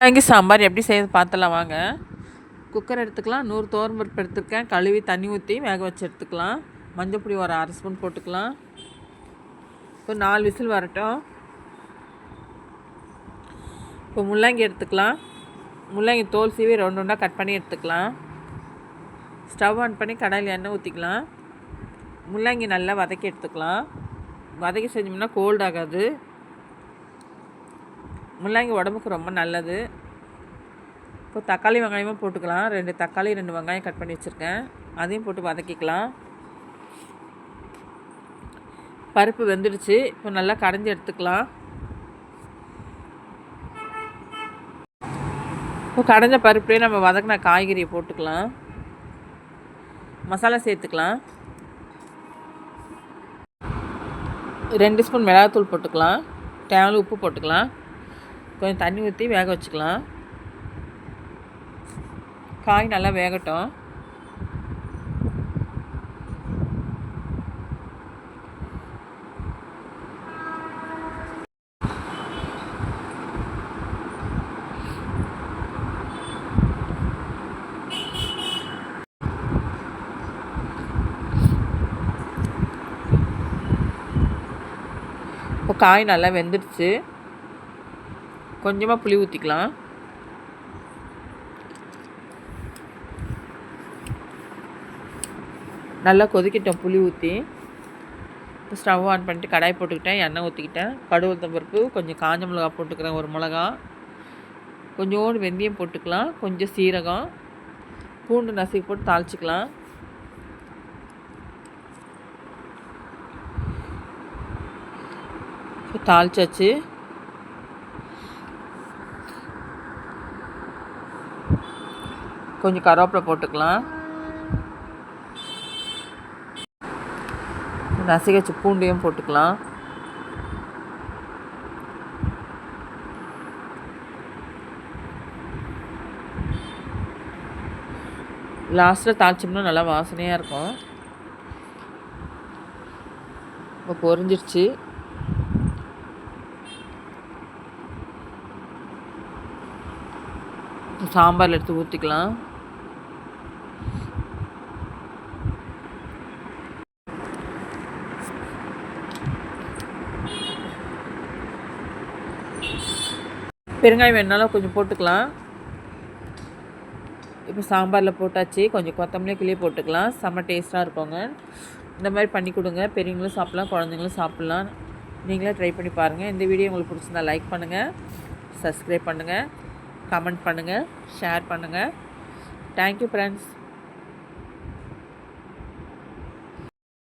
முள்ளங்கி சாம்பார் எப்படி செய்யறது பார்த்துலாம் வாங்க. குக்கர் எடுத்துக்கலாம். 100 துவரம்பருப்பு எடுத்துருக்கேன். கழுவி தண்ணி ஊற்றி வேக வச்சு எடுத்துக்கலாம். மஞ்சள் பொடி ஒரு 1/2 ஸ்பூன் போட்டுக்கலாம். இப்போ 4 விசில் வரட்டும். இப்போ முள்ளங்கி எடுத்துக்கலாம். முள்ளங்கி தோல் சீவி ரெண்டு ரெண்டாக கட் பண்ணி எடுத்துக்கலாம். ஸ்டவ் ஆன் பண்ணி கடாயில் எண்ணெய் ஊற்றிக்கலாம். முள்ளங்கி நல்லா வதக்கி எடுத்துக்கலாம். வதக்கி செஞ்சோம்னா கோல்ட் ஆகாது. முள்ளங்கி உடம்புக்கு ரொம்ப நல்லது. இப்போ தக்காளி வெங்காயமும் போட்டுக்கலாம். 2 தக்காளி 2 வெங்காயம் கட் பண்ணி வச்சுருக்கேன். அதையும் போட்டு வதக்கிக்கலாம். பருப்பு வெந்துடுச்சு. இப்போ நல்லா கடைஞ்சி எடுத்துக்கலாம். இப்போ கடைஞ்ச பருப்புலேயே நம்ம வதக்கின காய்கறியை போட்டுக்கலாம். மசாலா சேர்த்துக்கலாம். 2 ஸ்பூன் மிளகாத்தூள் போட்டுக்கலாம். தேவையான உப்பு போட்டுக்கலாம். கொஞ்சம் தண்ணி ஊற்றி வேக வச்சுக்கலாம். காய் நல்லா வேகட்டும். இப்போ காய் நல்லா வெந்துடுச்சு. கொஞ்சமாக புளி ஊற்றிக்கலாம். நல்லா கொதிக்கிட்டோம் புளி ஊற்றி. இப்போ ஸ்டவ் ஆன் பண்ணிட்டு கடாய் போட்டுக்கிட்டேன். எண்ணெய் ஊற்றிக்கிட்டேன். கடுகு உளுத்தம் பருப்பு, கொஞ்சம் காஞ்ச மிளகா போட்டுக்கிறேன், 1 மிளகா, கொஞ்சோண்டு வெந்தயம் போட்டுக்கலாம், கொஞ்சம் சீரகம், பூண்டு நசுக்கி போட்டு தாளிச்சிக்கலாம். இப்போ தாளிச்சாச்சு. கொஞ்சம் கருவேப்பிலை போட்டுக்கலாம். நசுக்கி வச்ச பூண்டையும் போட்டுக்கலாம். லாஸ்ட்டில் தாளிச்சோம்னா நல்லா வாசனையாக இருக்கும். இப்போ பொரிஞ்சிடுச்சு. சாம்பாரில் எடுத்து ஊற்றிக்கலாம். பெருங்காயம் வேணாலும் கொஞ்சம் போட்டுக்கலாம். இப்போ சாம்பாரில் போட்டாச்சு. கொஞ்சம் கொத்தமல்லி கிள்ளி போட்டுக்கலாம். செம்ம டேஸ்ட்டாக இருக்குங்க. இந்த மாதிரி பண்ணி கொடுங்க. பெரியவங்களும் சாப்பிட்லாம், குழந்தைங்களும் சாப்பிட்லாம். நீங்களே ட்ரை பண்ணி பாருங்கள். இந்த வீடியோ உங்களுக்கு பிடிச்சிருந்தா லைக் பண்ணுங்கள், சப்ஸ்கிரைப் பண்ணுங்கள், கமெண்ட் பண்ணுங்கள், ஷேர் பண்ணுங்கள். Thank you friends.